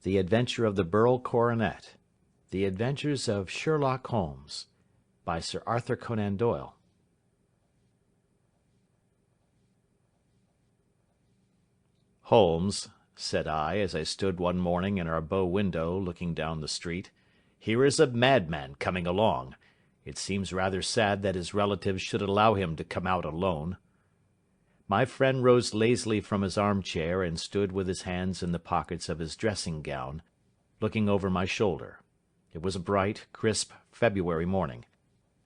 The Adventure of the Beryl Coronet. The Adventures of Sherlock Holmes. By Sir Arthur Conan Doyle. "Holmes," said I, as I stood one morning in our bow window looking down the street, "here is a madman coming along. It seems rather sad that his relatives should allow him to come out alone." My friend rose lazily from his armchair and stood with his hands in the pockets of his dressing-gown, looking over my shoulder. It was a bright, crisp February morning,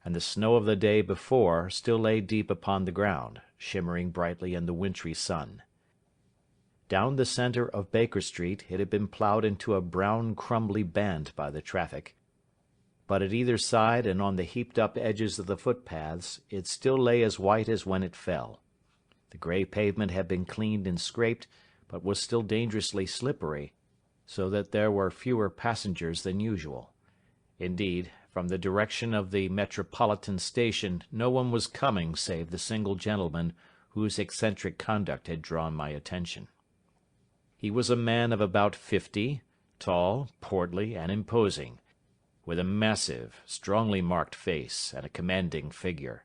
and the snow of the day before still lay deep upon the ground, shimmering brightly in the wintry sun. Down the centre of Baker Street it had been ploughed into a brown crumbly band by the traffic, but at either side and on the heaped-up edges of the footpaths it still lay as white as when it fell. The grey pavement had been cleaned and scraped, but was still dangerously slippery, so that there were fewer passengers than usual. Indeed, from the direction of the Metropolitan Station no one was coming save the single gentleman whose eccentric conduct had drawn my attention. He was a man of about 50, tall, portly, and imposing, with a massive, strongly marked face and a commanding figure.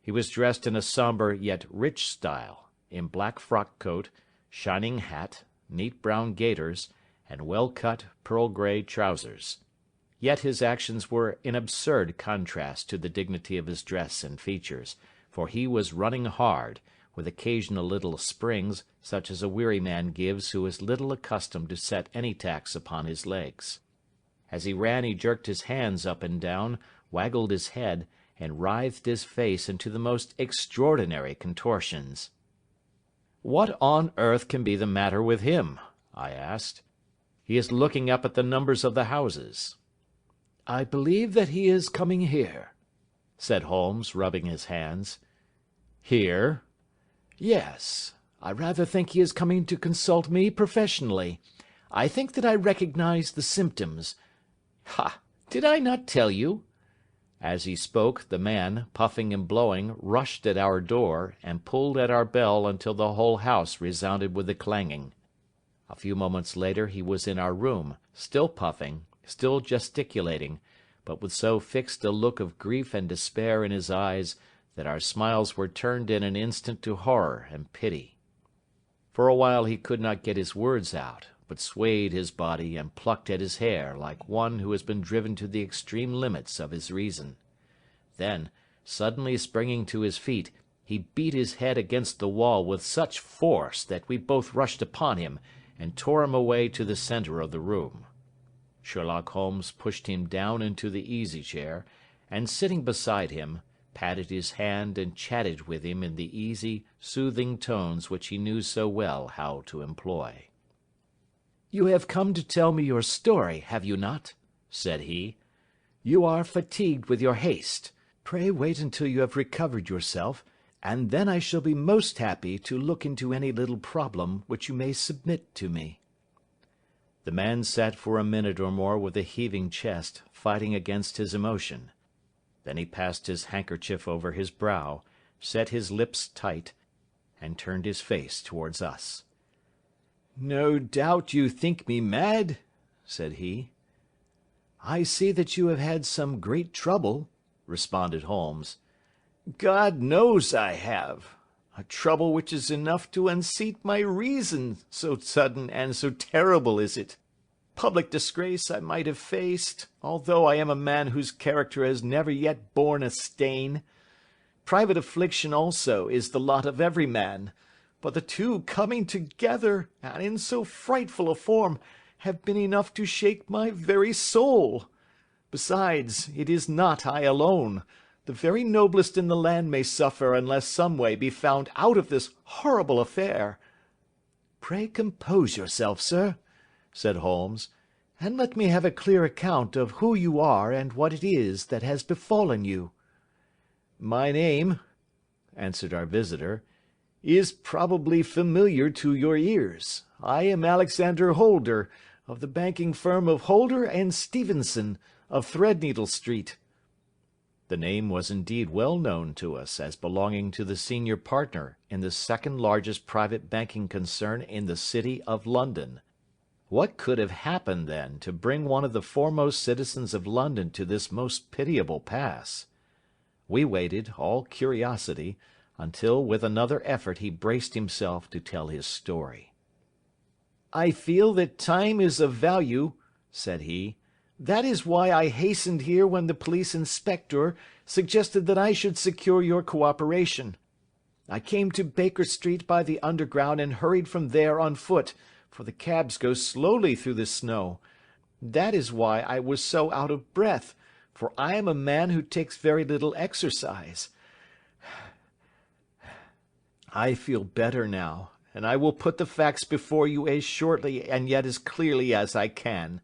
He was dressed in a sombre yet rich style, in black frock-coat, shining hat, neat brown gaiters, and well-cut pearl-grey trousers. Yet his actions were in absurd contrast to the dignity of his dress and features, for he was running hard, with occasional little springs, such as a weary man gives who is little accustomed to set any tax upon his legs. As he ran he jerked his hands up and down, waggled his head, and writhed his face into the most extraordinary contortions. "What on earth can be the matter with him?" I asked. "He is looking up at the numbers of the houses." "I believe that he is coming here," said Holmes, rubbing his hands. "Here?" "Yes. I rather think he is coming to consult me professionally. I think that I recognize the symptoms. Ha! Did I not tell you?" As he spoke, the man, puffing and blowing, rushed at our door, and pulled at our bell until the whole house resounded with the clanging. A few moments later he was in our room, still puffing, still gesticulating, but with so fixed a look of grief and despair in his eyes that our smiles were turned in an instant to horror and pity. For a while he could not get his words out, but swayed his body and plucked at his hair like one who has been driven to the extreme limits of his reason. Then, suddenly springing to his feet, he beat his head against the wall with such force that we both rushed upon him and tore him away to the centre of the room. Sherlock Holmes pushed him down into the easy-chair, and sitting beside him, patted his hand and chatted with him in the easy, soothing tones which he knew so well how to employ. "You have come to tell me your story, have you not?" said he. "You are fatigued with your haste. Pray wait until you have recovered yourself, and then I shall be most happy to look into any little problem which you may submit to me." The man sat for a minute or more with a heaving chest, fighting against his emotion. Then he passed his handkerchief over his brow, set his lips tight, and turned his face towards us. "No doubt you think me mad," said he. "I see that you have had some great trouble," responded Holmes. "God knows I have. A trouble which is enough to unseat my reason, so sudden and so terrible is it. Public disgrace I might have faced, although I am a man whose character has never yet borne a stain. Private affliction also is the lot of every man, but the two coming together, and in so frightful a form, have been enough to shake my very soul. Besides, it is not I alone. The very noblest in the land may suffer unless some way be found out of this horrible affair." "Pray compose yourself, sir," said Holmes, "and let me have a clear account of who you are and what it is that has befallen you." "My name," answered our visitor, "is probably familiar to your ears. I am Alexander Holder, of the banking firm of Holder and Stevenson, of Threadneedle Street." The name was indeed well known to us as belonging to the senior partner in the second largest private banking concern in the City of London. What could have happened, then, to bring one of the foremost citizens of London to this most pitiable pass? We waited, all curiosity, until with another effort he braced himself to tell his story. "I feel that time is of value," said he. "That is why I hastened here when the police inspector suggested that I should secure your cooperation. I came to Baker Street by the Underground and hurried from there on foot, for the cabs go slowly through the snow. That is why I was so out of breath, for I am a man who takes very little exercise. I feel better now, and I will put the facts before you as shortly and yet as clearly as I can.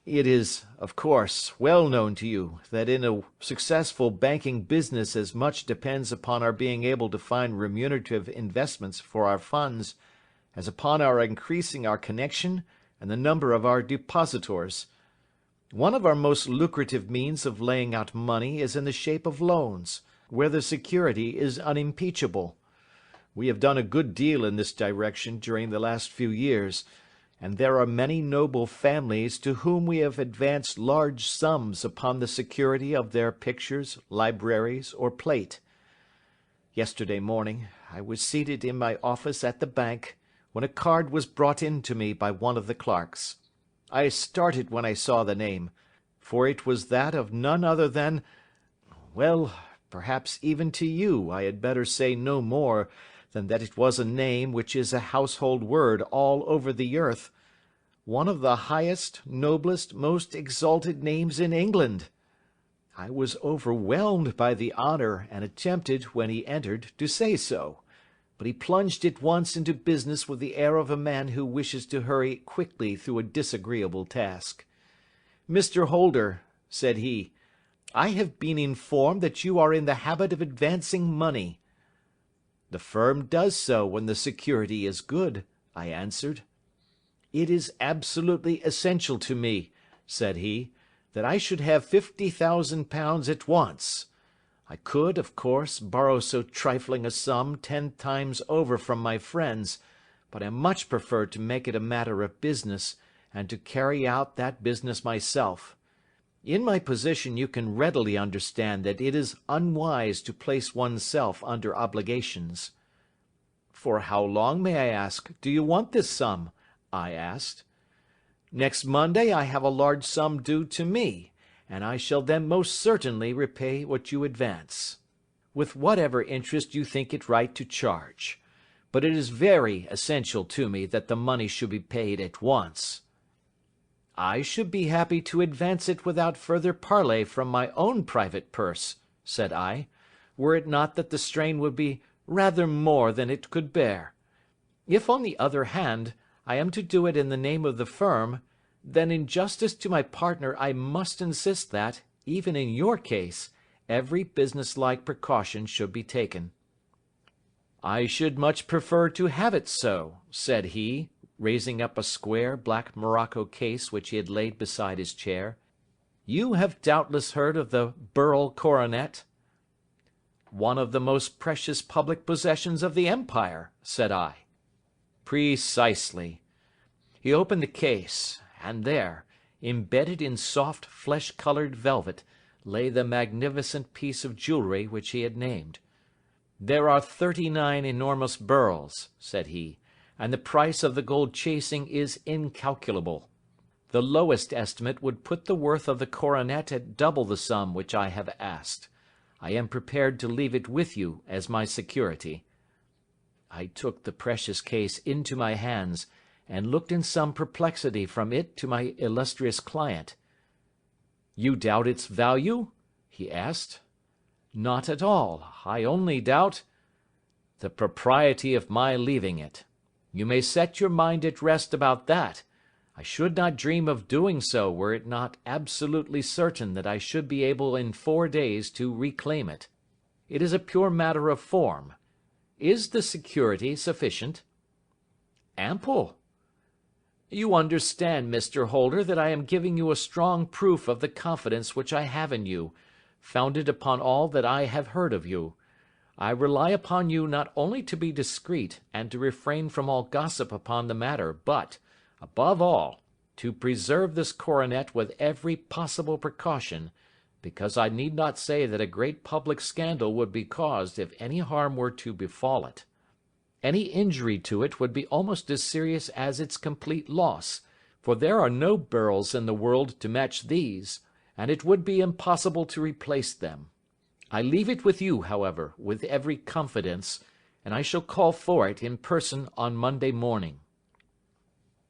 It is, of course, well known to you that in a successful banking business as much depends upon our being able to find remunerative investments for our funds as upon our increasing our connection and the number of our depositors. One of our most lucrative means of laying out money is in the shape of loans, where the security is unimpeachable. We have done a good deal in this direction during the last few years, and there are many noble families to whom we have advanced large sums upon the security of their pictures, libraries, or plate. Yesterday morning I was seated in my office at the bank, when a card was brought in to me by one of the clerks. I started when I saw the name, for it was that of none other than— well, perhaps even to you I had better say no more than that it was a name which is a household word all over the earth, one of the highest, noblest, most exalted names in England. I was overwhelmed by the honour, and attempted, when he entered, to say so, but he plunged at once into business with the air of a man who wishes to hurry quickly through a disagreeable task. "Mr. Holder," said he, "I have been informed that you are in the habit of advancing money." "The firm does so when the security is good," I answered. "It is absolutely essential to me," said he, "that I should have £50,000 at once. I could, of course, borrow so trifling a sum 10 times over from my friends, but I much prefer to make it a matter of business, and to carry out that business myself. In my position you can readily understand that it is unwise to place oneself under obligations." "For how long, may I ask, do you want this sum?" I asked. "Next Monday I have a large sum due to me, and I shall then most certainly repay what you advance, with whatever interest you think it right to charge. But it is very essential to me that the money should be paid at once." "I should be happy to advance it without further parley from my own private purse," said I, "were it not that the strain would be rather more than it could bear. If, on the other hand, I am to do it in the name of the firm, then in justice to my partner I must insist that, even in your case, every businesslike precaution should be taken." "I should much prefer to have it so," said he, raising up a square black morocco case which he had laid beside his chair. "You have doubtless heard of the Beryl Coronet?" "One of the most precious public possessions of the empire," said I. "Precisely." He opened the case, and there, embedded in soft flesh-coloured velvet, lay the magnificent piece of jewellery which he had named. "There are 39 enormous beryls," said he, "and the price of the gold chasing is incalculable. The lowest estimate would put the worth of the coronet at double the sum which I have asked. I am prepared to leave it with you as my security." I took the precious case into my hands, and looked in some perplexity from it to my illustrious client. "You doubt its value?" he asked. "Not at all. I only doubt—" "The propriety of my leaving it. You may set your mind at rest about that. I should not dream of doing so were it not absolutely certain that I should be able in 4 days to reclaim it. It is a pure matter of form. Is the security sufficient?" "Ample." "You understand, Mr. Holder, that I am giving you a strong proof of the confidence which I have in you, founded upon all that I have heard of you. I rely upon you not only to be discreet and to refrain from all gossip upon the matter, but, Above all, to preserve this coronet with every possible precaution, because I need not say that a great public scandal would be caused if any harm were to befall it. Any injury to it would be almost as serious as its complete loss, for there are no beryls in the world to match these, and it would be impossible to replace them. I leave it with you, however, with every confidence, and I shall call for it in person on Monday morning."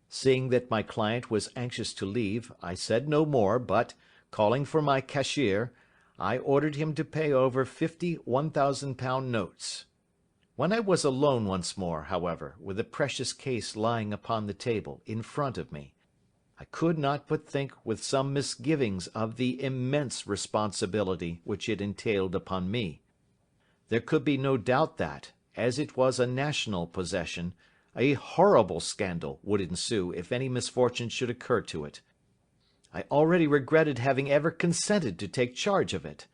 Seeing that my client was anxious to leave, I said no more, but, calling for my cashier, I ordered him to pay over 50 £1,000 notes. When I was alone once more, however, with the precious case lying upon the table in front of me, I could not but think with some misgivings of the immense responsibility which it entailed upon me. There could be no doubt that, as it was a national possession, a horrible scandal would ensue if any misfortune should occur to it. I already regretted having ever consented to take charge of it.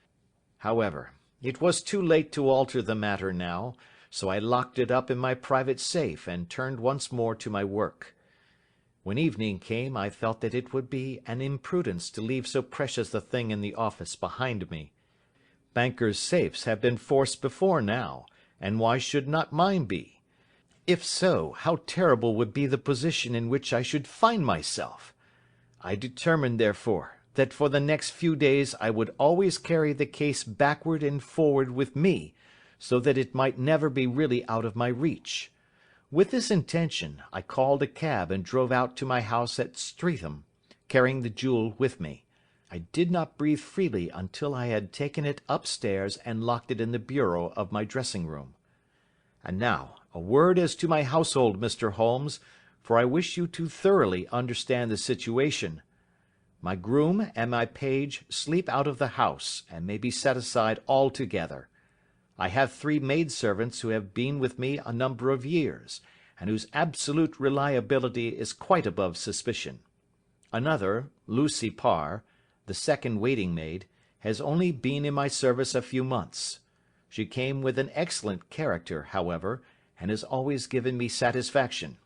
However, it was too late to alter the matter now, so I locked it up in my private safe and turned once more to my work. When evening came, I felt that it would be an imprudence to leave so precious a thing in the office behind me. Bankers' safes have been forced before now, and why should not mine be? If so, how terrible would be the position in which I should find myself! I determined, therefore, that for the next few days I would always carry the case backward and forward with me, so that it might never be really out of my reach. With this intention, I called a cab and drove out to my house at Streatham, carrying the jewel with me. I did not breathe freely until I had taken it upstairs and locked it in the bureau of my dressing-room. And now, a word as to my household, Mr. Holmes, for I wish you to thoroughly understand the situation. My groom and my page sleep out of the house, and may be set aside altogether. I have 3 maidservants who have been with me a number of years, and whose absolute reliability is quite above suspicion. Another, Lucy Parr, the second waiting-maid, has only been in my service a few months. She came with an excellent character, however, and has always given me satisfaction.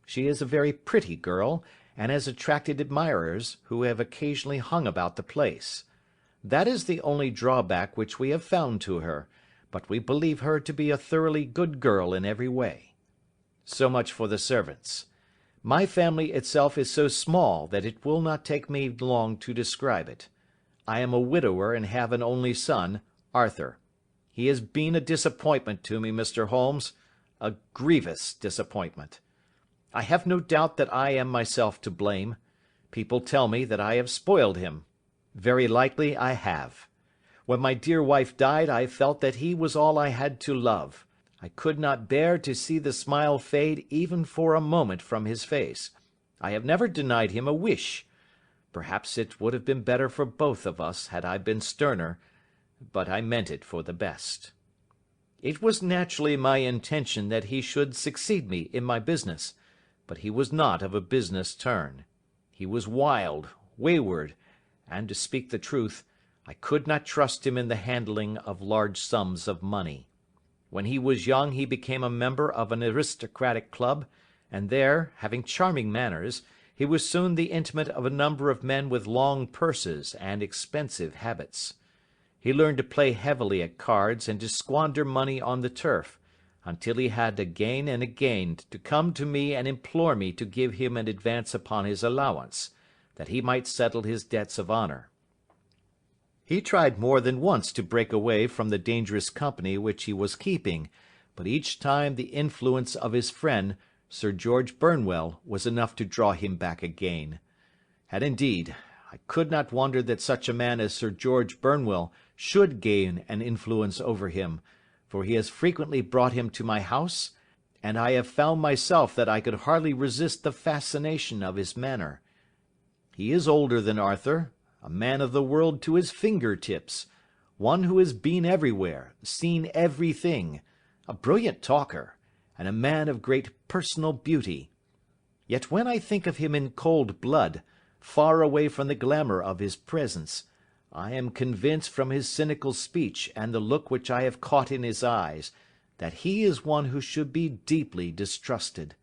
She is a very pretty girl, and has attracted admirers, who have occasionally hung about the place. That is the only drawback which we have found to her, but we believe her to be a thoroughly good girl in every way. So much for the servants. My family itself is so small that it will not take me long to describe it. I am a widower and have an only son, Arthur. He has been a disappointment to me, Mr. Holmes, a grievous disappointment. I have no doubt that I am myself to blame. People tell me that I have spoiled him. Very likely I have. When my dear wife died, I felt that he was all I had to love. I could not bear to see the smile fade even for a moment from his face. I have never denied him a wish. Perhaps it would have been better for both of us had I been sterner, but I meant it for the best. It was naturally my intention that he should succeed me in my business, but he was not of a business turn. He was wild, wayward, and, to speak the truth, I could not trust him in the handling of large sums of money. When he was young he became a member of an aristocratic club, and there, having charming manners, he was soon the intimate of a number of men with long purses and expensive habits. He learned to play heavily at cards and to squander money on the turf, until he had again and again to come to me and implore me to give him an advance upon his allowance, that he might settle his debts of honour. He tried more than once to break away from the dangerous company which he was keeping, but each time the influence of his friend, Sir George Burnwell, was enough to draw him back again. And indeed, I could not wonder that such a man as Sir George Burnwell should gain an influence over him, for he has frequently brought him to my house, and I have found myself that I could hardly resist the fascination of his manner. He is older than Arthur, a man of the world to his finger-tips, one who has been everywhere, seen everything, a brilliant talker, and a man of great personal beauty. Yet when I think of him in cold blood, far away from the glamour of his presence, I am convinced from his cynical speech and the look which I have caught in his eyes, that he is one who should be deeply distrusted.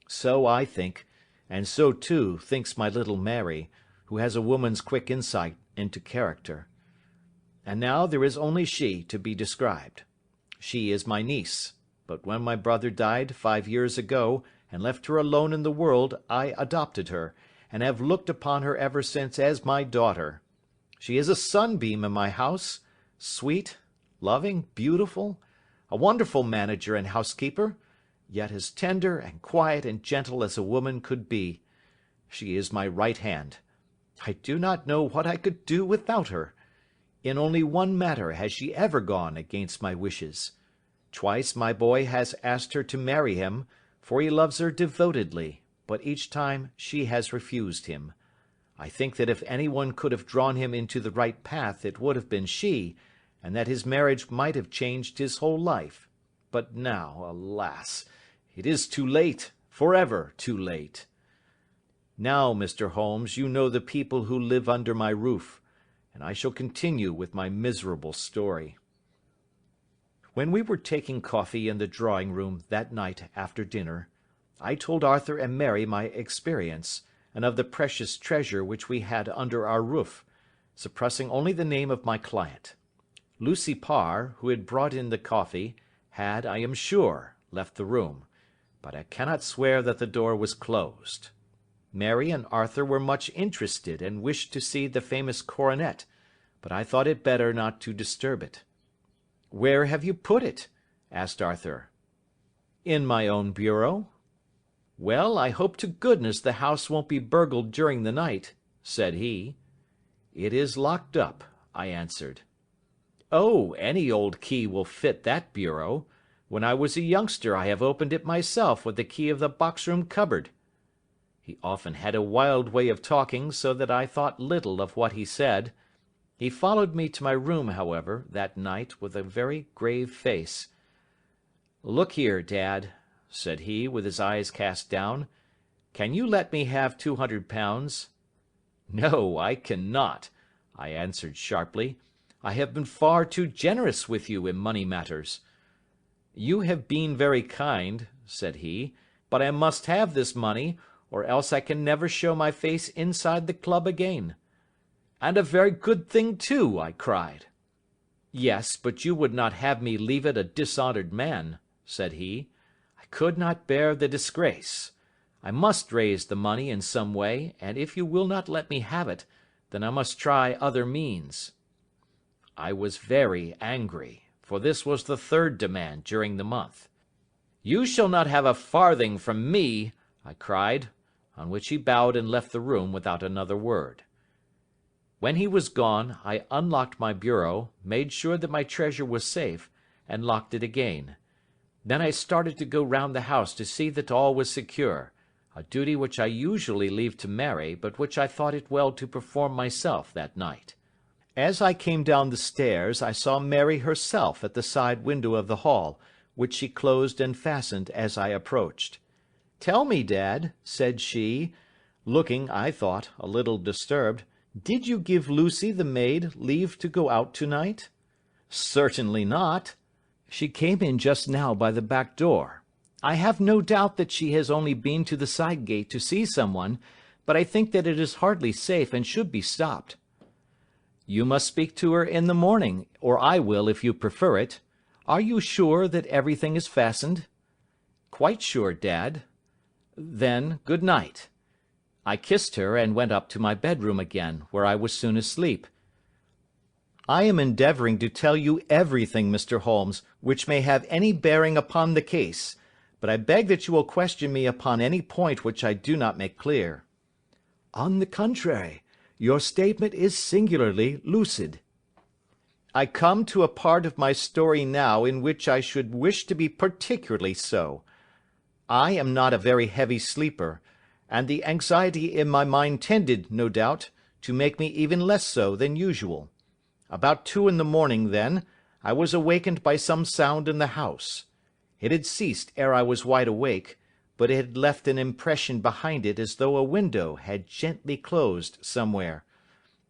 So I think, and so too thinks my little Mary, who has a woman's quick insight into character. And now there is only she to be described. She is my niece, but when my brother died 5 years ago and left her alone in the world, I adopted her, and have looked upon her ever since as my daughter. She is a sunbeam in my house, sweet, loving, beautiful, a wonderful manager and housekeeper, yet as tender and quiet and gentle as a woman could be. She is my right hand. I do not know what I could do without her. In only one matter has she ever gone against my wishes. Twice my boy has asked her to marry him, for he loves her devotedly, but each time she has refused him. I think that if anyone could have drawn him into the right path, it would have been she, and that his marriage might have changed his whole life. But now, alas, it is too late, forever too late. Now, Mr. Holmes, you know the people who live under my roof, and I shall continue with my miserable story. When we were taking coffee in the drawing-room that night after dinner, I told Arthur and Mary my experience, and of the precious treasure which we had under our roof, suppressing only the name of my client. Lucy Parr, who had brought in the coffee, had, I am sure, left the room, but I cannot swear that the door was closed. Mary and Arthur were much interested and wished to see the famous coronet, but I thought it better not to disturb it. "Where have you put it?" asked Arthur. "In my own bureau." "Well, I hope to goodness the house won't be burgled during the night," said he. "It is locked up," I answered. "Oh, any old key will fit that bureau. When I was a youngster I have opened it myself with the key of the box-room cupboard." He often had a wild way of talking, so that I thought little of what he said. He followed me to my room, however, that night with a very grave face. "Look here, Dad," said he, with his eyes cast down, "can you let me have £200? "No, I cannot," I answered sharply. "I have been far too generous with you in money matters." "You have been very kind," said he, "but I must have this money, or else I can never show my face inside the club again." "And a very good thing too," I cried. "Yes, but you would not have me leave it a dishonoured man," said he. "I could not bear the disgrace. I must raise the money in some way, and if you will not let me have it, then I must try other means." I was very angry, for this was the third demand during the month. "You shall not have a farthing from me," I cried, on which he bowed and left the room without another word. When he was gone, I unlocked my bureau, made sure that my treasure was safe, and locked it again. Then I started to go round the house to see that all was secure, a duty which I usually leave to Mary, but which I thought it well to perform myself that night. As I came down the stairs, I saw Mary herself at the side window of the hall, which she closed and fastened as I approached. "Tell me, Dad," said she, looking, I thought, a little disturbed, "did you give Lucy the maid leave to go out to-night?" "Certainly not. She came in just now by the back door. I have no doubt that she has only been to the side gate to see someone, but I think that it is hardly safe and should be stopped." "You must speak to her in the morning, or I will if you prefer it. Are you sure that everything is fastened?" "Quite sure, Dad." "Then, good night." I kissed her and went up to my bedroom again, where I was soon asleep. I am endeavouring to tell you everything, Mr. Holmes, which may have any bearing upon the case, but I beg that you will question me upon any point which I do not make clear. "On the contrary, your statement is singularly lucid." "I come to a part of my story now in which I should wish to be particularly so. I am not a very heavy sleeper, and the anxiety in my mind tended, no doubt, to make me even less so than usual. About 2 in the morning, then, I was awakened by some sound in the house. It had ceased ere I was wide awake, but it had left an impression behind it as though a window had gently closed somewhere.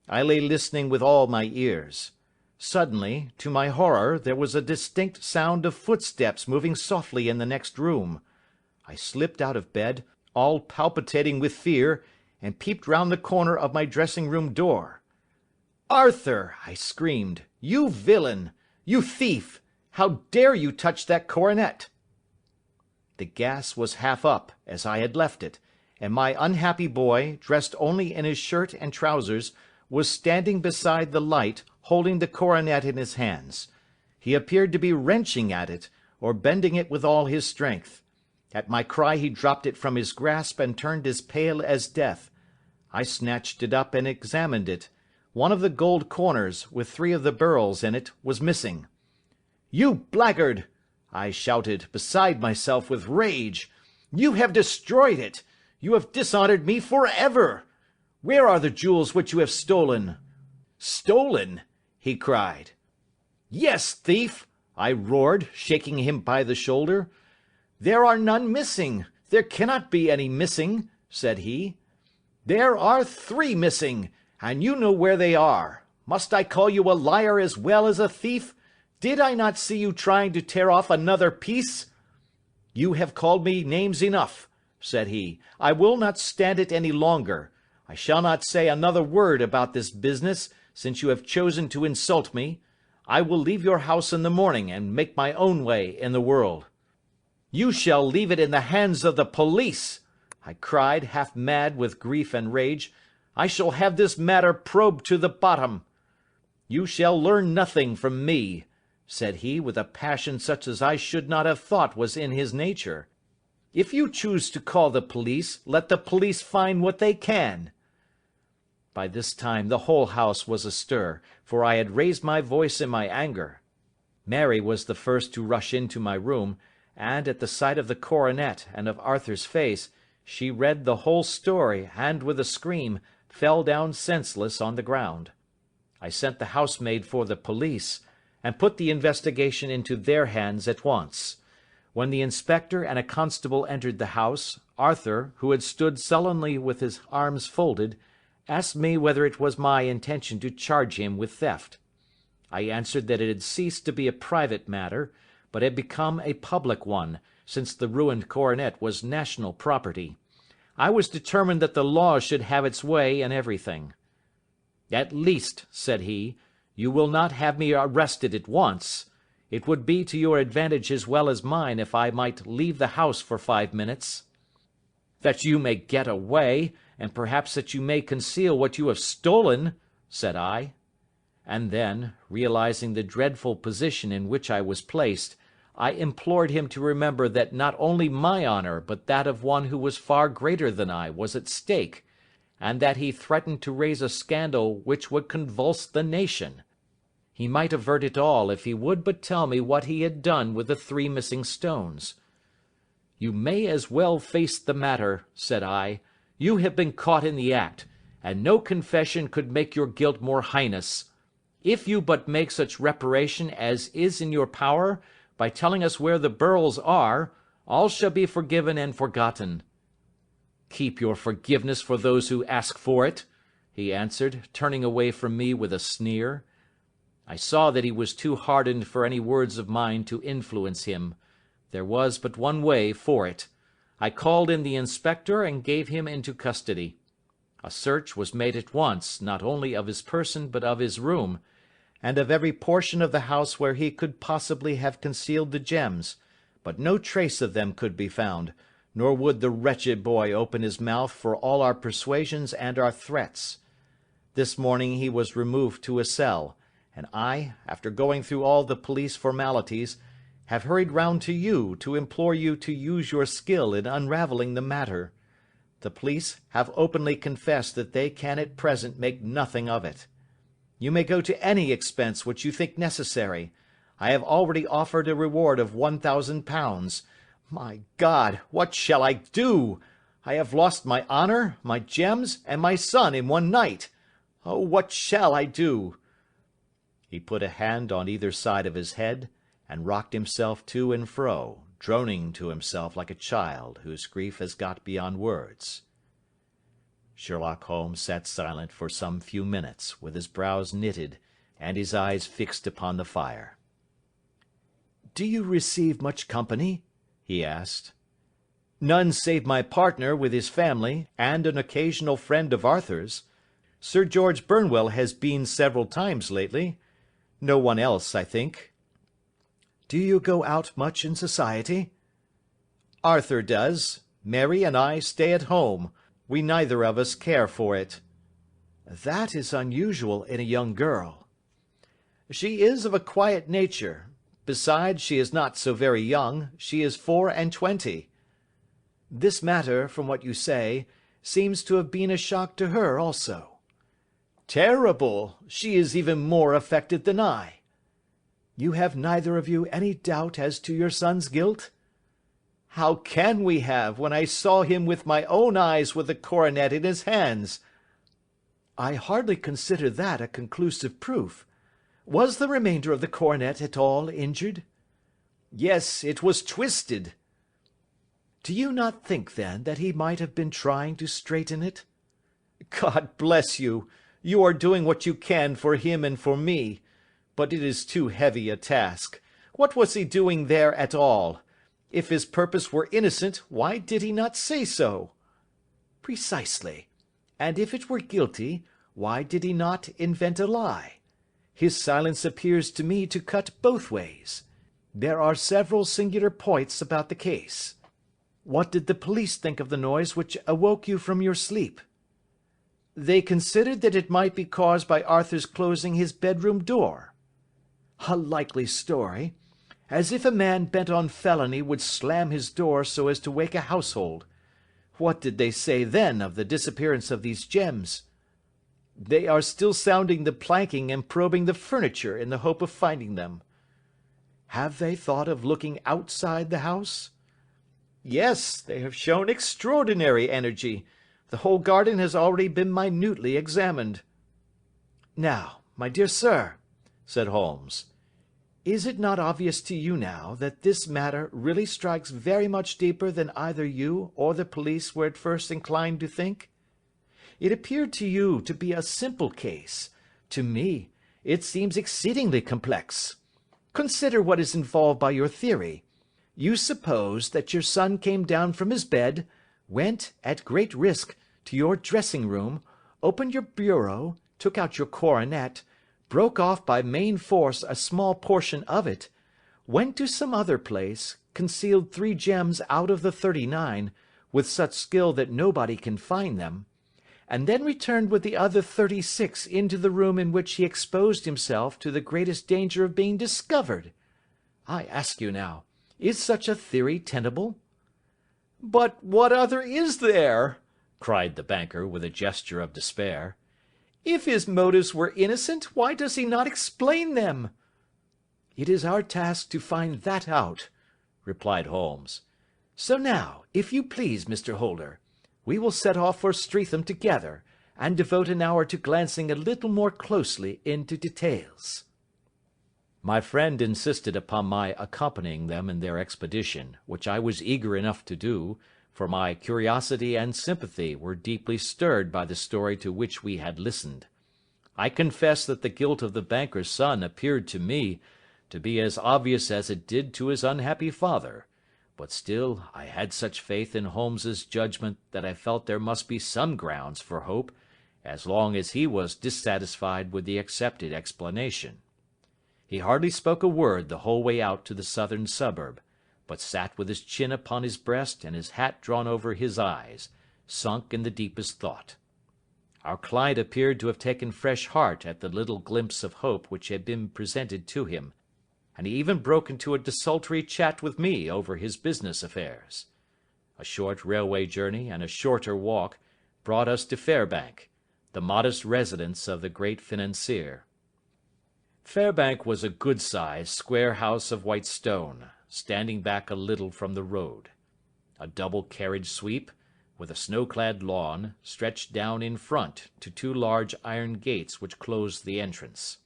I lay listening with all my ears. Suddenly, to my horror, there was a distinct sound of footsteps moving softly in the next room. I slipped out of bed, all palpitating with fear, and peeped round the corner of my dressing-room door. "Arthur!" I screamed. "You villain! You thief! How dare you touch that coronet?" The gas was half up, as I had left it, and my unhappy boy, dressed only in his shirt and trousers, was standing beside the light, holding the coronet in his hands. He appeared to be wrenching at it, or bending it with all his strength. At my cry he dropped it from his grasp and turned as pale as death. I snatched it up and examined it. One of the gold corners, with 3 of the beryls in it, was missing. "You blackguard!" I shouted, beside myself with rage. "You have destroyed it! You have dishonoured me for ever! Where are the jewels which you have stolen?" "Stolen?" he cried. "Yes, thief!" I roared, shaking him by the shoulder. "There are none missing. There cannot be any missing," said he. "There are 3 missing, and you know where they are. Must I call you a liar as well as a thief? Did I not see you trying to tear off another piece?" "You have called me names enough," said he. "I will not stand it any longer. I shall not say another word about this business, since you have chosen to insult me. I will leave your house in the morning, and make my own way in the world." "You shall leave it in the hands of the police!" I cried, half mad with grief and rage. "I shall have this matter probed to the bottom." "You shall learn nothing from me," said he, with a passion such as I should not have thought was in his nature. "If you choose to call the police, let the police find what they can." By this time the whole house was astir, for I had raised my voice in my anger. Mary was the first to rush into my room, and, at the sight of the coronet and of Arthur's face, she read the whole story, and, with a scream, fell down senseless on the ground. I sent the housemaid for the police, and put the investigation into their hands at once. When the inspector and a constable entered the house, Arthur, who had stood sullenly with his arms folded, asked me whether it was my intention to charge him with theft. I answered that it had ceased to be a private matter, but had become a public one, since the ruined coronet was national property. I was determined that the law should have its way in everything. "At least," said he, "you will not have me arrested at once. It would be to your advantage as well as mine if I might leave the house for 5 minutes." "That you may get away, and perhaps that you may conceal what you have stolen," said I. And then, realizing the dreadful position in which I was placed, I implored him to remember that not only my honour but that of one who was far greater than I was at stake, and that he threatened to raise a scandal which would convulse the nation. He might avert it all if he would but tell me what he had done with the 3 missing stones. "You may as well face the matter," said I. "You have been caught in the act, and no confession could make your guilt more heinous. If you but make such reparation as is in your power, by telling us where the beryls are, all shall be forgiven and forgotten." "Keep your forgiveness for those who ask for it," he answered, turning away from me with a sneer. I saw that he was too hardened for any words of mine to influence him. There was but one way for it. I called in the inspector and gave him into custody. A search was made at once, not only of his person but of his room, and of every portion of the house where he could possibly have concealed the gems, but no trace of them could be found, nor would the wretched boy open his mouth for all our persuasions and our threats. This morning he was removed to a cell, and I, after going through all the police formalities, have hurried round to you to implore you to use your skill in unravelling the matter. The police have openly confessed that they can at present make nothing of it. You may go to any expense which you think necessary. I have already offered a reward of £1,000. My God, what shall I do? I have lost my honour, my gems, and my son in one night. Oh, what shall I do?" He put a hand on either side of his head, and rocked himself to and fro, droning to himself like a child whose grief has got beyond words. Sherlock Holmes sat silent for some few minutes, with his brows knitted, and his eyes fixed upon the fire. "Do you receive much company?" he asked. None save my partner with his family, and an occasional friend of Arthur's. Sir George Burnwell has been several times lately. No one else, I think." "Do you go out much in society?" "Arthur does. Mary and I stay at home. We neither of us care for it." "That is unusual in a young girl." "She is of a quiet nature. Besides, she is not so very young. She is 24. "This matter, from what you say, seems to have been a shock to her also." "Terrible! She is even more affected than I." "You have neither of you any doubt as to your son's guilt?" "How can we have, when I saw him with my own eyes with the coronet in his hands?" "I hardly consider that a conclusive proof. Was the remainder of the coronet at all injured?" "Yes, it was twisted." "Do you not think, then, that he might have been trying to straighten it?" "God bless you! You are doing what you can for him and for me. But it is too heavy a task. What was he doing there at all? If his purpose were innocent, why did he not say so?" "Precisely. And if it were guilty, why did he not invent a lie? His silence appears to me to cut both ways. There are several singular points about the case. What did the police think of the noise which awoke you from your sleep?" "They considered that it might be caused by Arthur's closing his bedroom door." "A likely story. As if a man bent on felony would slam his door so as to wake a household. What did they say then of the disappearance of these gems?" "They are still sounding the planking and probing the furniture in the hope of finding them." "Have they thought of looking outside the house?" "Yes, they have shown extraordinary energy. The whole garden has already been minutely examined." "Now, my dear sir," said Holmes, "is it not obvious to you now that this matter really strikes very much deeper than either you or the police were at first inclined to think? It appeared to you to be a simple case. To me, it seems exceedingly complex. Consider what is involved by your theory. You suppose that your son came down from his bed, went, at great risk, to your dressing-room, opened your bureau, took out your coronet, broke off by main force a small portion of it, went to some other place, concealed 3 gems out of the 39, with such skill that nobody can find them, and then returned with the other 36 into the room in which he exposed himself to the greatest danger of being discovered. I ask you now, is such a theory tenable?" "But what other is there?" cried the banker, with a gesture of despair. "If his motives were innocent, why does he not explain them?" "It is our task to find that out," replied Holmes. "So now, if you please, Mr. Holder, we will set off for Streatham together, and devote an hour to glancing a little more closely into details." My friend insisted upon my accompanying them in their expedition, which I was eager enough to do, for my curiosity and sympathy were deeply stirred by the story to which we had listened. I confess that the guilt of the banker's son appeared to me to be as obvious as it did to his unhappy father, but still I had such faith in Holmes's judgment that I felt there must be some grounds for hope, as long as he was dissatisfied with the accepted explanation. He hardly spoke a word the whole way out to the southern suburb, but sat with his chin upon his breast and his hat drawn over his eyes, sunk in the deepest thought. Our client appeared to have taken fresh heart at the little glimpse of hope which had been presented to him, and he even broke into a desultory chat with me over his business affairs. A short railway journey and a shorter walk brought us to Fairbank, the modest residence of the great financier. Fairbank was a good-sized, square house of white stone, standing back a little from the road. A double carriage sweep, with a snow-clad lawn, stretched down in front to 2 large iron gates which closed the entrance.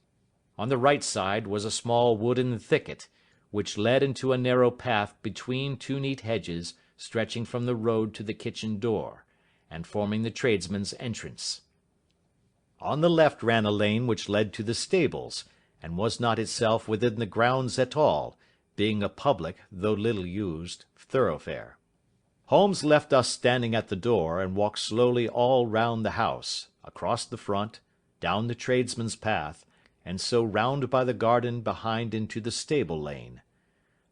On the right side was a small wooden thicket, which led into a narrow path between 2 neat hedges stretching from the road to the kitchen door, and forming the tradesmen's entrance. On the left ran a lane which led to the stables, and was not itself within the grounds at all, being a public, though little used, thoroughfare. Holmes left us standing at the door, and walked slowly all round the house, across the front, down the tradesmen's path, and so round by the garden behind into the stable lane.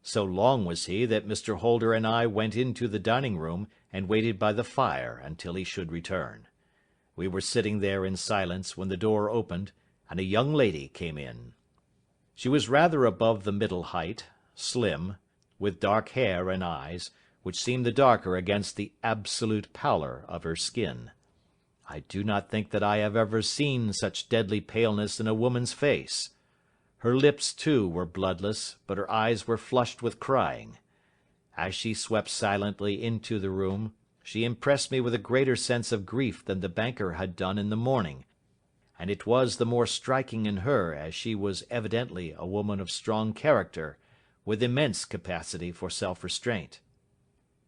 So long was he that Mr. Holder and I went into the dining-room and waited by the fire until he should return. We were sitting there in silence when the door opened, and a young lady came in. She was rather above the middle height, slim, with dark hair and eyes, which seemed the darker against the absolute pallor of her skin. I do not think that I have ever seen such deadly paleness in a woman's face. Her lips, too, were bloodless, but her eyes were flushed with crying. As she swept silently into the room, she impressed me with a greater sense of grief than the banker had done in the morning, and it was the more striking in her as she was evidently a woman of strong character, with immense capacity for self-restraint.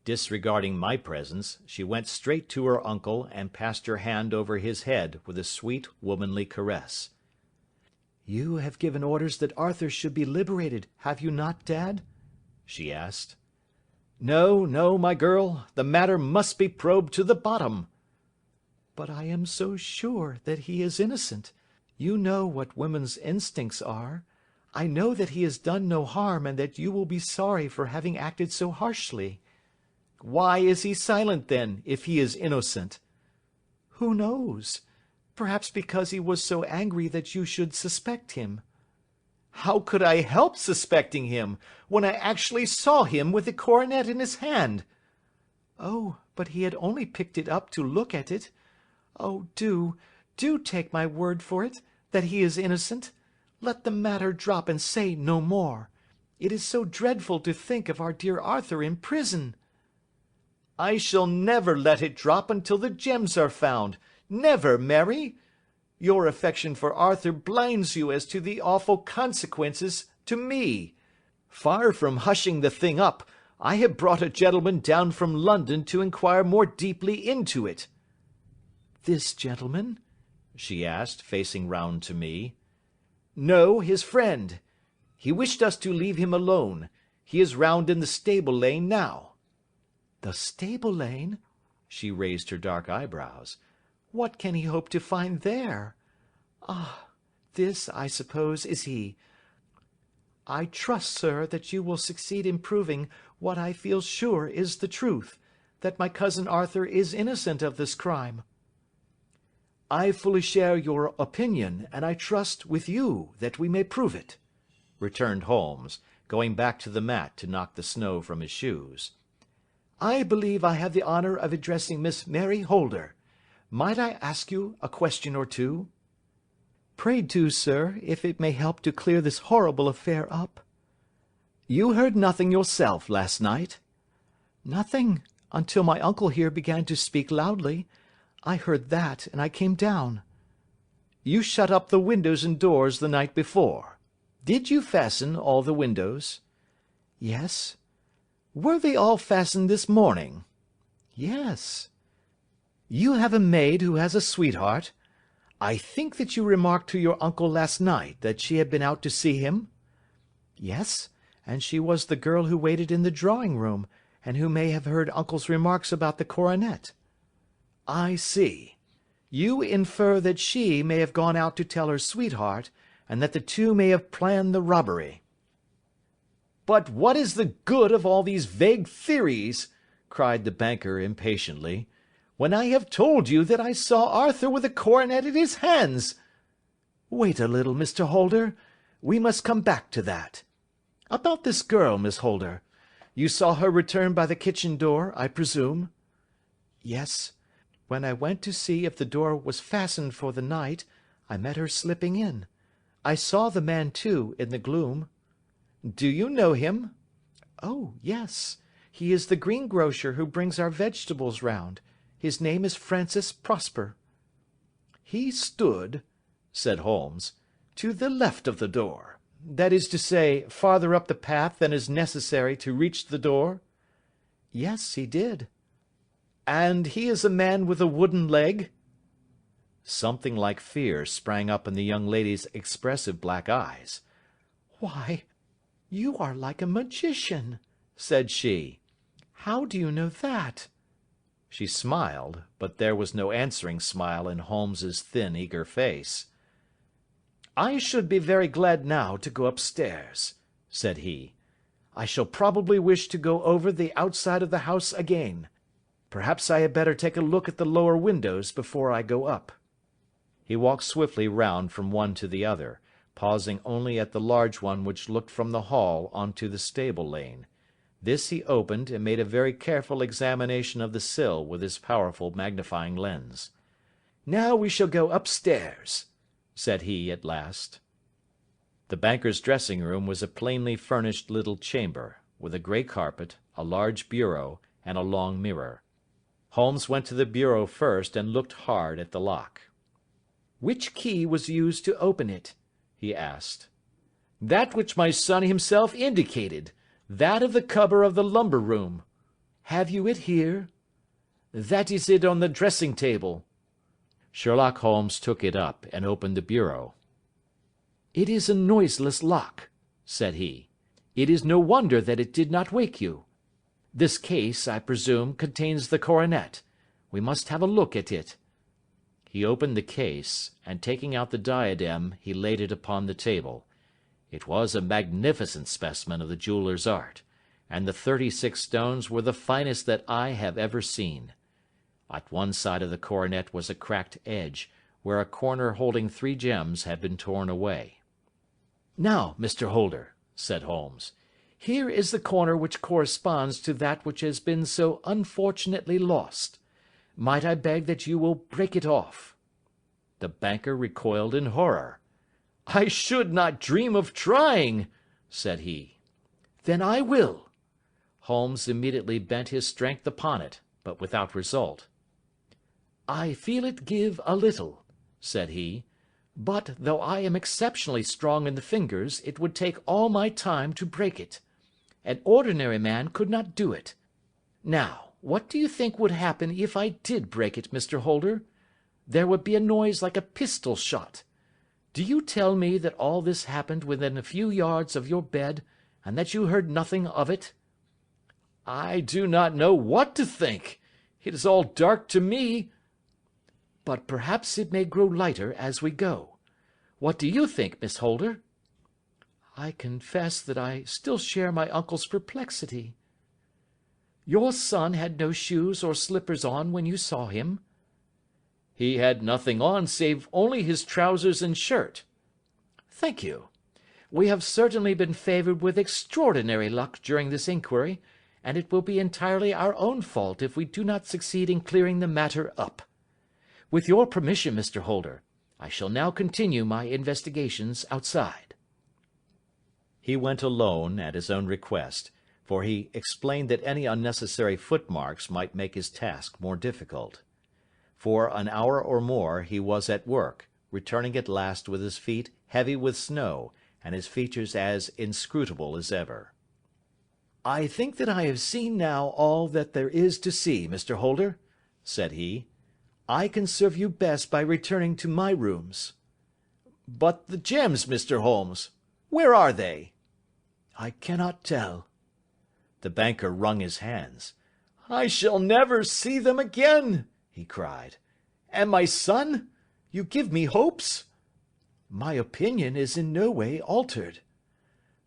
Disregarding my presence, she went straight to her uncle and passed her hand over his head with a sweet womanly caress. "You have given orders that Arthur should be liberated, have you not, Dad?" she asked. "No, no, my girl, the matter must be probed to the bottom." "But I am so sure that he is innocent. You know what women's instincts are. I know that he has done no harm, and that you will be sorry for having acted so harshly." "Why is he silent, then, if he is innocent?" "Who knows? Perhaps because he was so angry that you should suspect him." "How could I help suspecting him, when I actually saw him with the coronet in his hand?" "Oh, but he had only picked it up to look at it. Oh, do take my word for it, that he is innocent. Let the matter drop and say no more. It is so dreadful to think of our dear Arthur in prison." "I shall never let it drop until the gems are found. Never, Mary. Your affection for Arthur blinds you as to the awful consequences to me. Far from hushing the thing up, I have brought a gentleman down from London to inquire more deeply into it." "This gentleman?" she asked, facing round to me. "No, his friend. He wished us to leave him alone. He is round in the stable lane now." "The stable lane?" She raised her dark eyebrows. "What can he hope to find there? Ah, this, I suppose, is he. I trust, sir, that you will succeed in proving what I feel sure is the truth, that my cousin Arthur is innocent of this crime." "I fully share your opinion, and I trust, with you, that we may prove it," returned Holmes, going back to the mat to knock the snow from his shoes. "I believe I have the honour of addressing Miss Mary Holder. Might I ask you a question or two?" "Pray do, sir, if it may help to clear this horrible affair up." "You heard nothing yourself last night?" "Nothing, until my uncle here began to speak loudly. I heard that, and I came down." "You shut up the windows and doors the night before. Did you fasten all the windows?" "Yes." "Were they all fastened this morning?" "Yes." "You have a maid who has a sweetheart. I think that you remarked to your uncle last night that she had been out to see him?" "Yes, and she was the girl who waited in the drawing-room, and who may have heard uncle's remarks about the coronet." "I see. You infer that she may have gone out to tell her sweetheart, and that the two may have planned the robbery." "But what is the good of all these vague theories?" cried the banker impatiently, "when I have told you that I saw Arthur with a coronet in his hands?" "Wait a little, Mr. Holder. We must come back to that. About this girl, Miss Holder. You saw her return by the kitchen door, I presume?" "Yes. When I went to see if the door was fastened for the night, I met her slipping in. I saw the man, too, in the gloom." "Do you know him?" "Oh, yes. He is the greengrocer who brings our vegetables round. His name is Francis Prosper." "He stood," said Holmes, "to the left of the door. That is to say, farther up the path than is necessary to reach the door?" "Yes, he did." "And he is a man with a wooden leg?" Something like fear sprang up in the young lady's expressive black eyes. "Why, you are like a magician," said she. How do you know that?" She smiled, but there was no answering smile in Holmes's thin, eager face. "I should be very glad now to go upstairs," said he. "I shall probably wish to go over the outside of the house again. Perhaps I had better take a look at the lower windows before I go up." He walked swiftly round from one to the other, pausing only at the large one which looked from the hall on to the stable lane. This he opened, and made a very careful examination of the sill with his powerful magnifying lens. "Now we shall go upstairs," said he at last. The banker's dressing-room was a plainly furnished little chamber, with a grey carpet, a large bureau, and a long mirror. Holmes went to the bureau first and looked hard at the lock. "Which key was used to open it?" he asked. "That which my son himself indicated, that of the cupboard of the lumber room." "Have you it here?" "That is it on the dressing table." Sherlock Holmes took it up and opened the bureau. "It is a noiseless lock," said he. "It is no wonder that it did not wake you. This case, I presume, contains the coronet. We must have a look at it." He opened the case, and taking out the diadem, he laid it upon the table. It was a magnificent specimen of the jeweller's art, and the 36 stones were the finest that I have ever seen. At one side of the coronet was a cracked edge, where a corner holding 3 gems had been torn away. "Now, Mr. Holder," said Holmes, "here is the corner which corresponds to that which has been so unfortunately lost. Might I beg that you will break it off?" The banker recoiled in horror. "I should not dream of trying," said he. "Then I will." Holmes immediately bent his strength upon it, but without result. "I feel it give a little," said he, "but, though I am exceptionally strong in the fingers, it would take all my time to break it. An ordinary man could not do it. Now, what do you think would happen if I did break it, Mr. Holder? There would be a noise like a pistol shot. Do you tell me that all this happened within a few yards of your bed, and that you heard nothing of it?" "I do not know what to think. It is all dark to me." "But perhaps it may grow lighter as we go. What do you think, Miss Holder?" "I confess that I still share my uncle's perplexity." "Your son had no shoes or slippers on when you saw him?" "He had nothing on save only his trousers and shirt." "Thank you. We have certainly been favoured with extraordinary luck during this inquiry, and it will be entirely our own fault if we do not succeed in clearing the matter up. With your permission, Mr. Holder, I shall now continue my investigations outside." He went alone at his own request, for he explained that any unnecessary footmarks might make his task more difficult. For an hour or more he was at work, returning at last with his feet heavy with snow, and his features as inscrutable as ever. "I think that I have seen now all that there is to see, Mr. Holder," said he. "I can serve you best by returning to my rooms." "But the gems, Mr. Holmes, where are they?" "I cannot tell." The banker wrung his hands. "I shall never see them again," he cried. "And my son? You give me hopes?" "My opinion is in no way altered."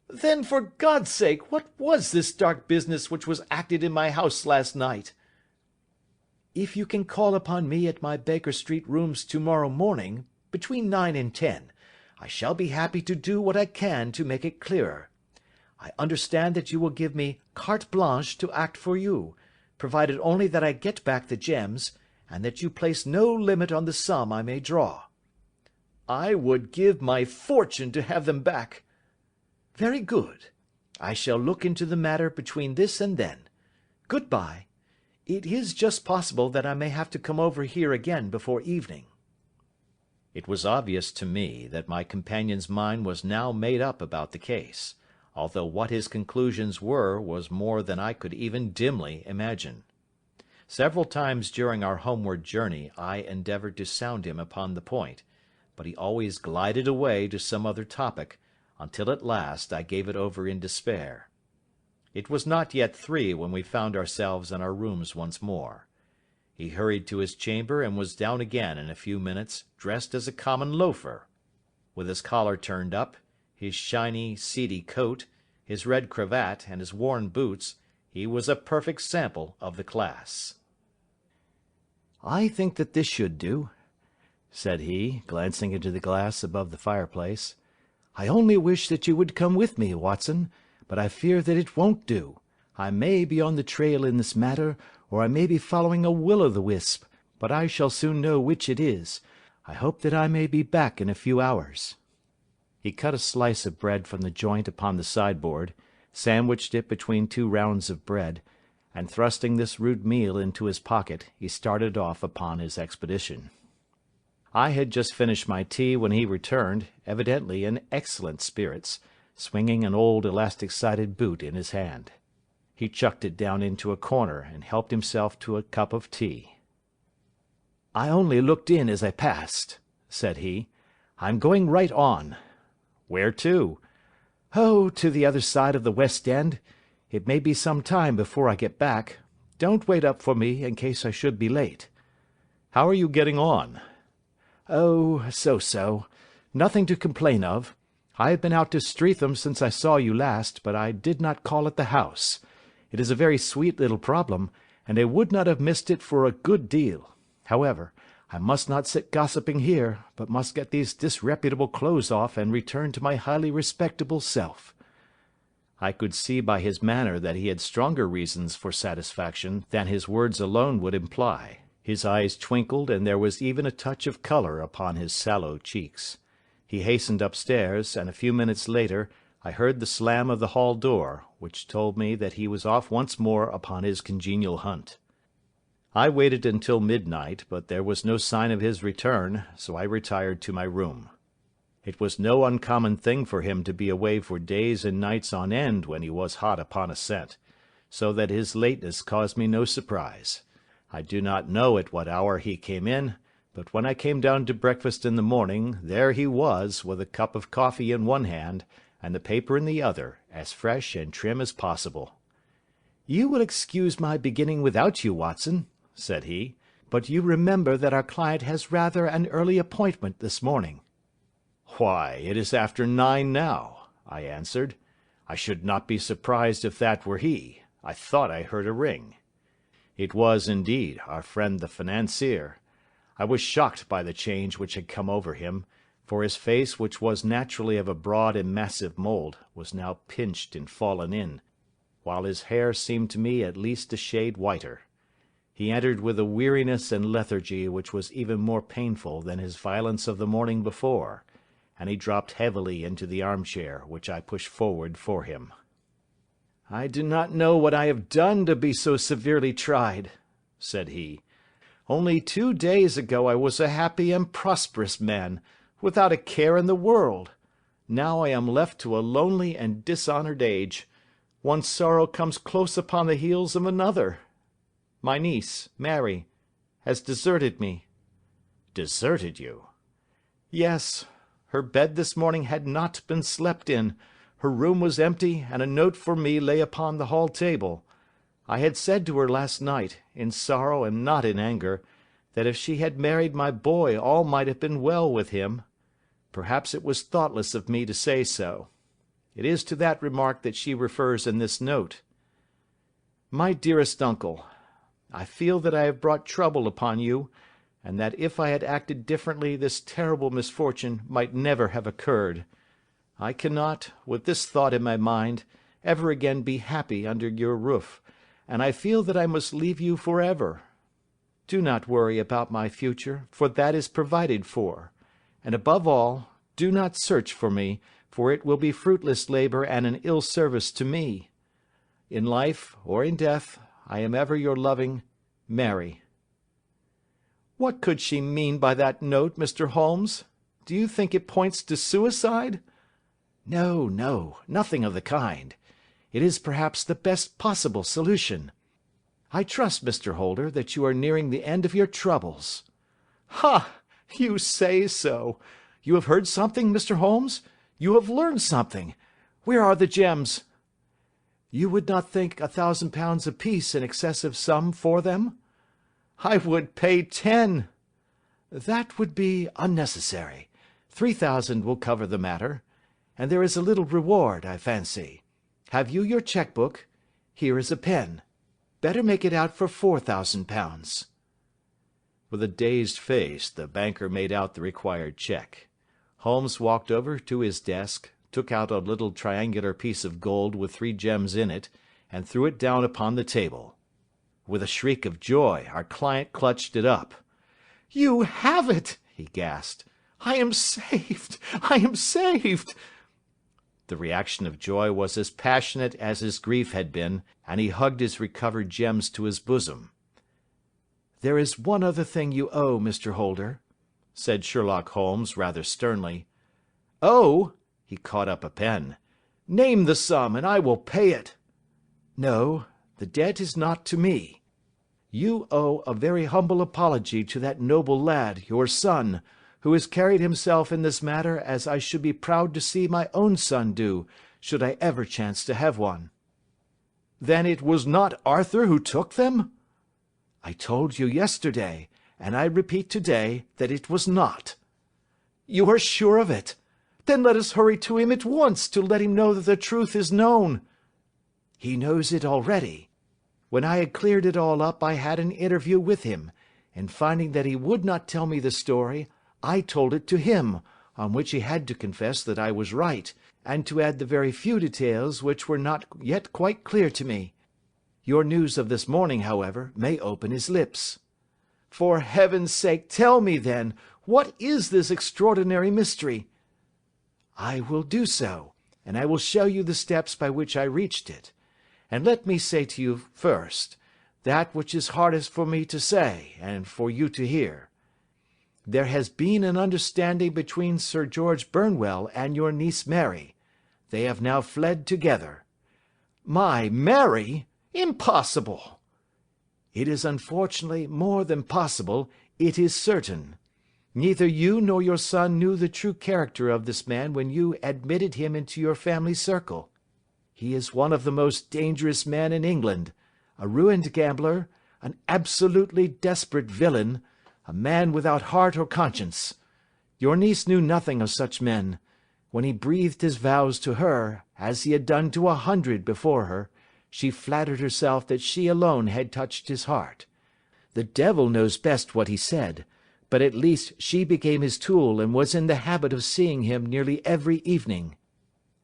"Then, for God's sake, what was this dark business which was acted in my house last night?" "If you can call upon me at my Baker Street rooms tomorrow morning, between 9 and 10, I shall be happy to do what I can to make it clearer. I understand that you will give me carte blanche to act for you, provided only that I get back the gems, and that you place no limit on the sum I may draw." "I would give my fortune to have them back." "Very good. I shall look into the matter between this and then. Good-bye. It is just possible that I may have to come over here again before evening." It was obvious to me that my companion's mind was now made up about the case, although what his conclusions were was more than I could even dimly imagine. Several times during our homeward journey I endeavoured to sound him upon the point, but he always glided away to some other topic, until at last I gave it over in despair. It was not yet 3 when we found ourselves in our rooms once more. He hurried to his chamber and was down again in a few minutes, dressed as a common loafer. With his collar turned up, his shiny, seedy coat, his red cravat, and his worn boots, he was a perfect sample of the class. "I think that this should do," said he, glancing into the glass above the fireplace. "I only wish that you would come with me, Watson, but I fear that it won't do. I may be on the trail in this matter, or I may be following a will-o'-the-wisp, but I shall soon know which it is. I hope that I may be back in a few hours." He cut a slice of bread from the joint upon the sideboard, sandwiched it between 2 rounds of bread, and thrusting this rude meal into his pocket, he started off upon his expedition. I had just finished my tea when he returned, evidently in excellent spirits, swinging an old elastic-sided boot in his hand. He chucked it down into a corner and helped himself to a cup of tea. "I only looked in as I passed," said he. "I'm going right on." "Where to?" "Oh, to the other side of the West End. It may be some time before I get back. Don't wait up for me in case I should be late." "How are you getting on?" "Oh, so-so. Nothing to complain of. I have been out to Streatham since I saw you last, but I did not call at the house. It is a very sweet little problem, and I would not have missed it for a good deal. However, I must not sit gossiping here, but must get these disreputable clothes off and return to my highly respectable self." I could see by his manner that he had stronger reasons for satisfaction than his words alone would imply. His eyes twinkled, and there was even a touch of colour upon his sallow cheeks. He hastened upstairs, and a few minutes later I heard the slam of the hall door, which told me that he was off once more upon his congenial hunt. I waited until midnight, but there was no sign of his return, so I retired to my room. It was no uncommon thing for him to be away for days and nights on end when he was hot upon a scent, so that his lateness caused me no surprise. I do not know at what hour he came in, but when I came down to breakfast in the morning, there he was, with a cup of coffee in one hand, and the paper in the other, as fresh and trim as possible. "You will excuse my beginning without you, Watson," said he, "but you remember that our client has rather an early appointment this morning." "Why, it is after 9 now," I answered. "I should not be surprised if that were he. I thought I heard a ring." It was, indeed, our friend the financier. I was shocked by the change which had come over him, for his face, which was naturally of a broad and massive mould, was now pinched and fallen in, while his hair seemed to me at least a shade whiter. He entered with a weariness and lethargy which was even more painful than his violence of the morning before, and he dropped heavily into the armchair which I pushed forward for him. "I do not know what I have done to be so severely tried," said he. "Only 2 days ago I was a happy and prosperous man, without a care in the world. Now I am left to a lonely and dishonoured age. One sorrow comes close upon the heels of another. My niece, Mary, has deserted me." "Deserted you?" "Yes. Her bed this morning had not been slept in. Her room was empty, and a note for me lay upon the hall table. I had said to her last night, in sorrow and not in anger, that if she had married my boy all might have been well with him. Perhaps it was thoughtless of me to say so. It is to that remark that she refers in this note. My dearest uncle, I feel that I have brought trouble upon you, and that if I had acted differently this terrible misfortune might never have occurred. I cannot, with this thought in my mind, ever again be happy under your roof, and I feel that I must leave you forever. Do not worry about my future, for that is provided for, and above all, do not search for me, for it will be fruitless labour and an ill service to me. In life or in death, I am ever your loving Mary. What could she mean by that note, Mr. Holmes? Do you think it points to suicide? No, no, nothing of the kind. It is perhaps the best possible solution. I trust, Mr. Holder, that you are nearing the end of your troubles. Ha! You say so. You have heard something, Mr. Holmes? You have learned something. Where are the gems? You would not think £1,000 apiece an excessive sum for them? I would pay 10. That would be unnecessary. 3,000 will cover the matter. And there is a little reward, I fancy. Have you your cheque-book? Here is a pen. Better make it out for £4,000. With a dazed face, the banker made out the required cheque. Holmes walked over to his desk, took out a little triangular piece of gold with 3 gems in it, and threw it down upon the table. With a shriek of joy, our client clutched it up. "You have it!" he gasped. "I am saved! I am saved!" The reaction of joy was as passionate as his grief had been, and he hugged his recovered gems to his bosom. "There is one other thing you owe, Mr. Holder," said Sherlock Holmes rather sternly. "Oh!" He caught up a pen. "Name the sum, and I will pay it." "No, the debt is not to me. You owe a very humble apology to that noble lad, your son, who has carried himself in this matter as I should be proud to see my own son do, should I ever chance to have one." "Then it was not Arthur who took them?" "I told you yesterday, and I repeat today, that it was not." "You are sure of it? Then let us hurry to him at once to let him know that the truth is known." "He knows it already. When I had cleared it all up I had an interview with him, and finding that he would not tell me the story, I told it to him, on which he had to confess that I was right, and to add the very few details which were not yet quite clear to me. Your news of this morning, however, may open his lips." "For heaven's sake, tell me, then, what is this extraordinary mystery?" "I will do so, and I will show you the steps by which I reached it. And let me say to you first, that which is hardest for me to say, and for you to hear. There has been an understanding between Sir George Burnwell and your niece Mary. They have now fled together." "My Mary? Impossible!" "It is unfortunately more than possible, it is certain. Neither you nor your son knew the true character of this man when you admitted him into your family circle. He is one of the most dangerous men in England, a ruined gambler, an absolutely desperate villain, a man without heart or conscience. Your niece knew nothing of such men. When he breathed his vows to her, as he had done to 100 before her, she flattered herself that she alone had touched his heart. The devil knows best what he said, but at least she became his tool and was in the habit of seeing him nearly every evening."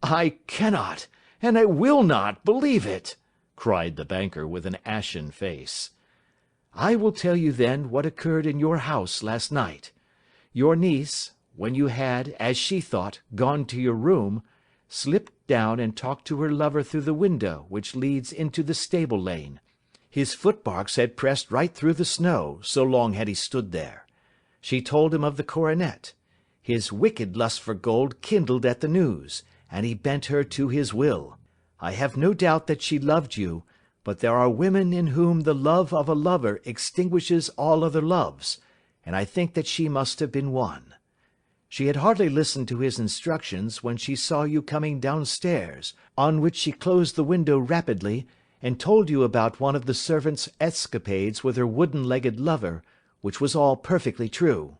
"I cannot, and I will not, believe it," cried the banker with an ashen face. "I will tell you then what occurred in your house last night. Your niece, when you had, as she thought, gone to your room, slipped down and talked to her lover through the window which leads into the stable lane. His footmarks had pressed right through the snow, so long had he stood there. She told him of the coronet. His wicked lust for gold kindled at the news, and he bent her to his will. I have no doubt that she loved you, but there are women in whom the love of a lover extinguishes all other loves, and I think that she must have been one. She had hardly listened to his instructions when she saw you coming downstairs, on which she closed the window rapidly, and told you about one of the servants' escapades with her wooden-legged lover, which was all perfectly true.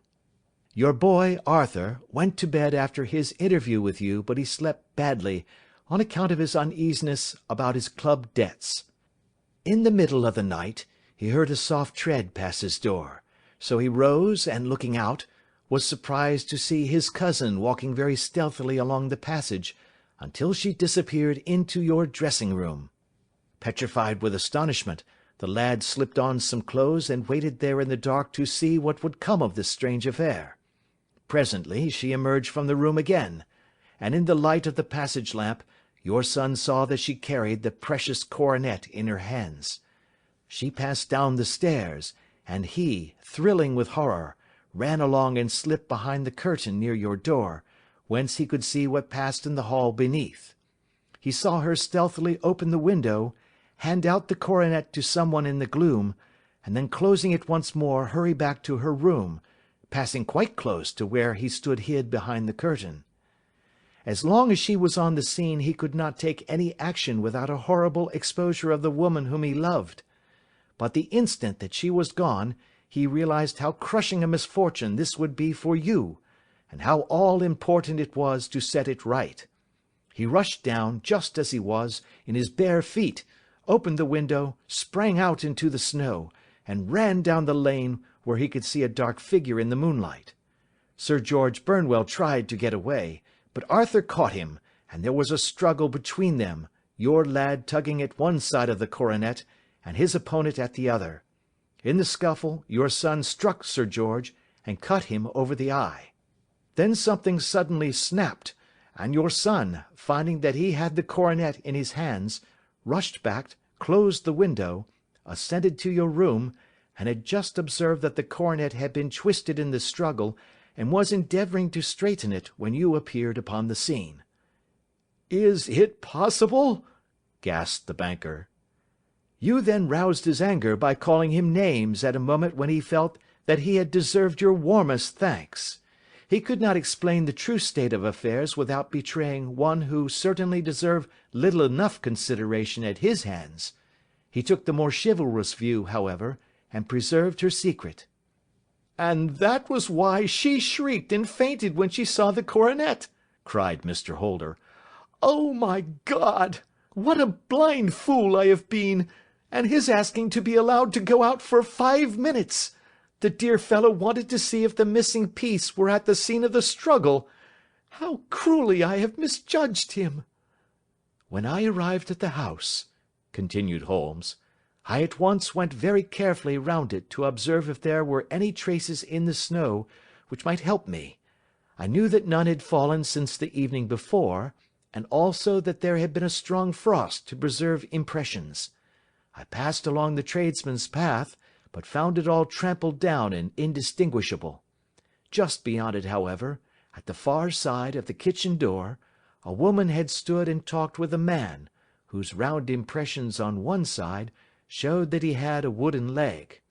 Your boy, Arthur, went to bed after his interview with you, but he slept badly, on account of his uneasiness about his club debts. In the middle of the night, he heard a soft tread pass his door, so he rose, and looking out, was surprised to see his cousin walking very stealthily along the passage, until she disappeared into your dressing-room. Petrified with astonishment, the lad slipped on some clothes and waited there in the dark to see what would come of this strange affair. Presently she emerged from the room again, and in the light of the passage lamp your son saw that she carried the precious coronet in her hands. She passed down the stairs, and he, thrilling with horror, ran along and slipped behind the curtain near your door, whence he could see what passed in the hall beneath. He saw her stealthily open the window, hand out the coronet to someone in the gloom, and then closing it once more hurry back to her room, passing quite close to where he stood hid behind the curtain. As long as she was on the scene he could not take any action without a horrible exposure of the woman whom he loved. But the instant that she was gone, he realized how crushing a misfortune this would be for you, and how all-important it was to set it right. He rushed down, just as he was, in his bare feet, opened the window, sprang out into the snow, and ran down the lane where he could see a dark figure in the moonlight. Sir George Burnwell tried to get away, but Arthur caught him, and there was a struggle between them, your lad tugging at one side of the coronet, and his opponent at the other. In the scuffle, your son struck Sir George, and cut him over the eye. Then something suddenly snapped, and your son, finding that he had the coronet in his hands, rushed back, closed the window, ascended to your room, and had just observed that the coronet had been twisted in the struggle, and was endeavouring to straighten it when you appeared upon the scene." "Is it possible?" gasped the banker. "You then roused his anger by calling him names at a moment when he felt that he had deserved your warmest thanks. He could not explain the true state of affairs without betraying one who certainly deserved little enough consideration at his hands. He took the more chivalrous view, however, and preserved her secret." "And that was why she shrieked and fainted when she saw the coronet," cried Mr. Holder. "Oh, my God! What a blind fool I have been! And his asking to be allowed to go out for 5 minutes! The dear fellow wanted to see if the missing piece were at the scene of the struggle. How cruelly I have misjudged him!" "When I arrived at the house," continued Holmes, "I at once went very carefully round it to observe if there were any traces in the snow which might help me. I knew that none had fallen since the evening before, and also that there had been a strong frost to preserve impressions. I passed along the tradesman's path, but found it all trampled down and indistinguishable. Just beyond it, however, at the far side of the kitchen door, a woman had stood and talked with a man, whose round impressions on one side showed that he had a wooden leg.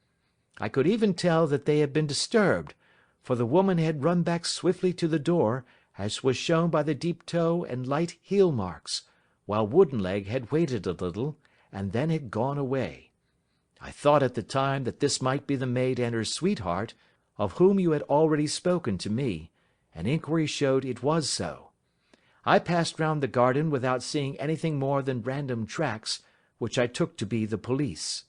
I could even tell that they had been disturbed, for the woman had run back swiftly to the door, as was shown by the deep toe and light heel marks, while Woodenleg had waited a little, and then had gone away. I thought at the time that this might be the maid and her sweetheart, of whom you had already spoken to me, and inquiry showed it was so. I passed round the garden without seeing anything more than random tracks, which I took to be the police.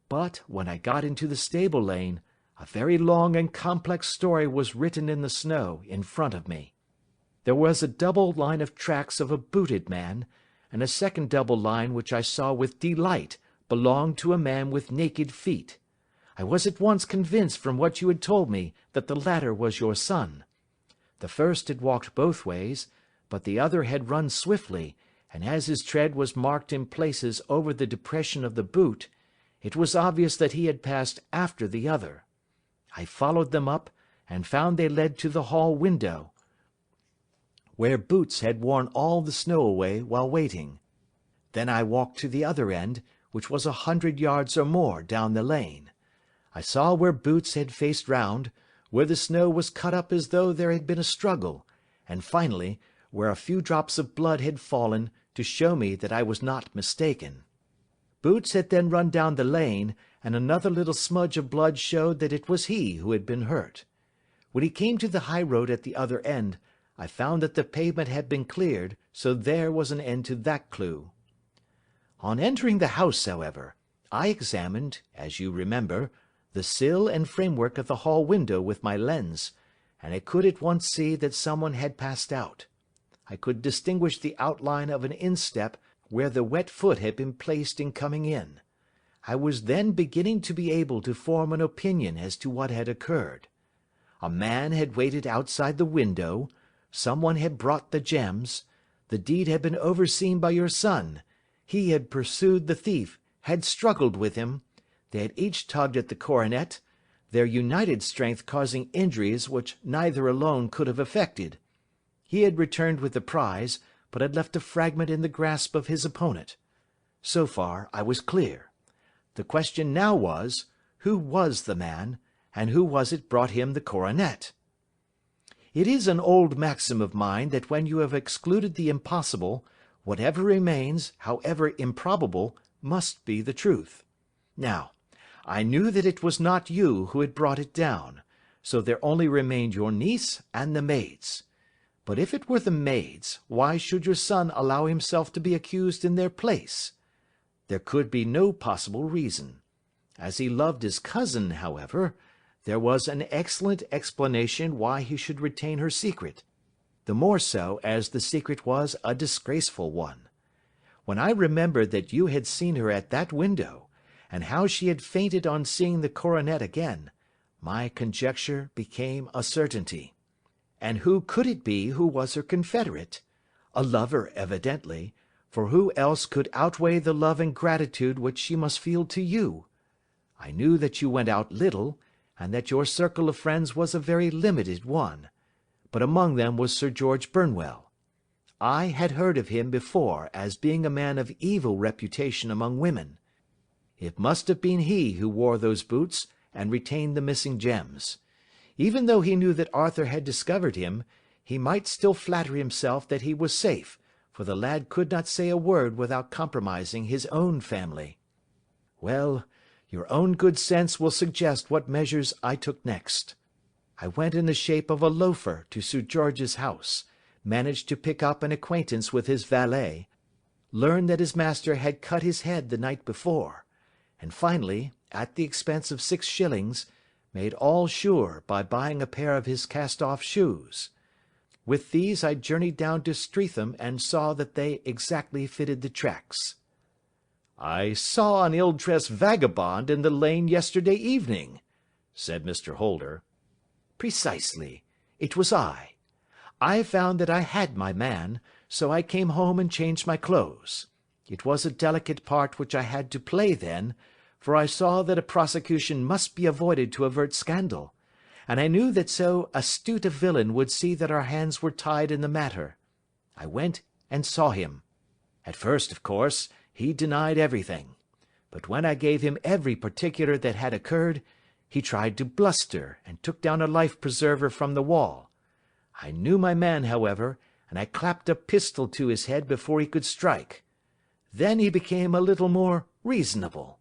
But, when I got into the stable lane, a very long and complex story was written in the snow in front of me. There was a double line of tracks of a booted man, and a second double line which I saw with delight belonged to a man with naked feet. I was at once convinced from what you had told me that the latter was your son. The first had walked both ways, but the other had run swiftly, and as his tread was marked in places over the depression of the boot, it was obvious that he had passed after the other. I followed them up, and found they led to the hall window, where Boots had worn all the snow away while waiting. Then I walked to the other end, which was 100 yards or more down the lane. I saw where Boots had faced round, where the snow was cut up as though there had been a struggle, and finally, where a few drops of blood had fallen to show me that I was not mistaken. Boots had then run down the lane, and another little smudge of blood showed that it was he who had been hurt. When he came to the high road at the other end, I found that the pavement had been cleared, so there was an end to that clue. On entering the house, however, I examined, as you remember, the sill and framework of the hall window with my lens, and I could at once see that someone had passed out. I could distinguish the outline of an instep where the wet foot had been placed in coming in. I was then beginning to be able to form an opinion as to what had occurred. A man had waited outside the window, someone had brought the gems, the deed had been overseen by your son, he had pursued the thief, had struggled with him, they had each tugged at the coronet, their united strength causing injuries which neither alone could have effected. He had returned with the prize, but had left a fragment in the grasp of his opponent. So far I was clear. The question now was, who was the man, and who was it brought him the coronet? It is an old maxim of mine that when you have excluded the impossible, whatever remains, however improbable, must be the truth. Now, I knew that it was not you who had brought it down, so there only remained your niece and the maids. But if it were the maids, why should your son allow himself to be accused in their place? There could be no possible reason. As he loved his cousin, however, there was an excellent explanation why he should retain her secret, the more so as the secret was a disgraceful one. When I remembered that you had seen her at that window, and how she had fainted on seeing the coronet again, my conjecture became a certainty. And who could it be who was her confederate? A lover, evidently, for who else could outweigh the love and gratitude which she must feel to you? I knew that you went out little, and that your circle of friends was a very limited one, but among them was Sir George Burnwell. I had heard of him before as being a man of evil reputation among women. It must have been he who wore those boots and retained the missing gems. Even though he knew that Arthur had discovered him, he might still flatter himself that he was safe, for the lad could not say a word without compromising his own family. Well, your own good sense will suggest what measures I took next. I went in the shape of a loafer to Sir George's house, managed to pick up an acquaintance with his valet, learned that his master had cut his head the night before, and finally, at the expense of 6 shillings, made all sure by buying a pair of his cast-off shoes. With these I journeyed down to Streatham and saw that they exactly fitted the tracks. "I saw an ill-dressed vagabond in the lane yesterday evening," said Mr. Holder. "Precisely. It was I. I found that I had my man, so I came home and changed my clothes. It was a delicate part which I had to play then, for I saw that a prosecution must be avoided to avert scandal, and I knew that so astute a villain would see that our hands were tied in the matter. I went and saw him. At first, of course, he denied everything, but when I gave him every particular that had occurred, he tried to bluster and took down a life-preserver from the wall. I knew my man, however, and I clapped a pistol to his head before he could strike. Then he became a little more reasonable.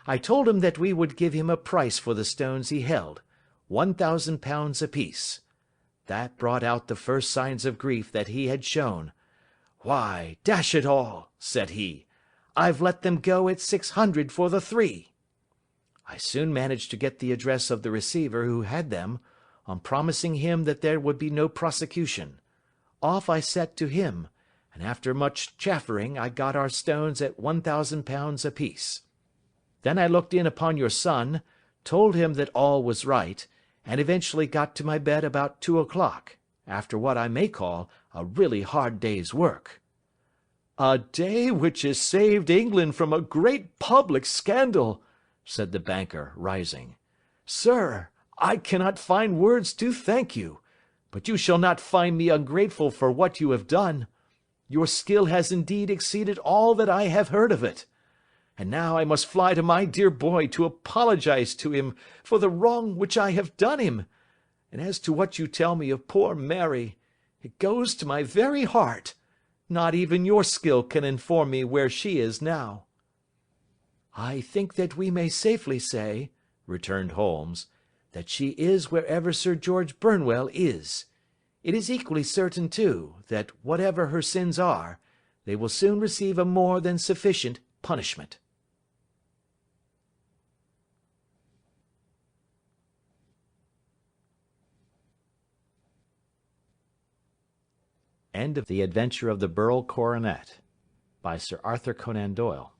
I told him that we would give him a price for the stones he held, £1,000 apiece. That brought out the first signs of grief that he had shown. 'Why, dash it all,' said he, 'I've let them go at 600 for the 3. I soon managed to get the address of the receiver who had them, on promising him that there would be no prosecution. Off I set to him, and after much chaffering I got our stones at £1,000 apiece. Then I looked in upon your son, told him that all was right, and eventually got to my bed about 2 o'clock, after what I may call a really hard day's work.' 'A day which has saved England from a great public scandal,' said the banker, rising. 'Sir, I cannot find words to thank you, but you shall not find me ungrateful for what you have done. Your skill has indeed exceeded all that I have heard of it. And now I must fly to my dear boy to apologize to him for the wrong which I have done him. And as to what you tell me of poor Mary, it goes to my very heart. Not even your skill can inform me where she is now.' 'I think that we may safely say,' returned Holmes, 'that she is wherever Sir George Burnwell is. It is equally certain, too, that whatever her sins are, they will soon receive a more than sufficient punishment.' End of The Adventure of the Beryl Coronet by Sir Arthur Conan Doyle.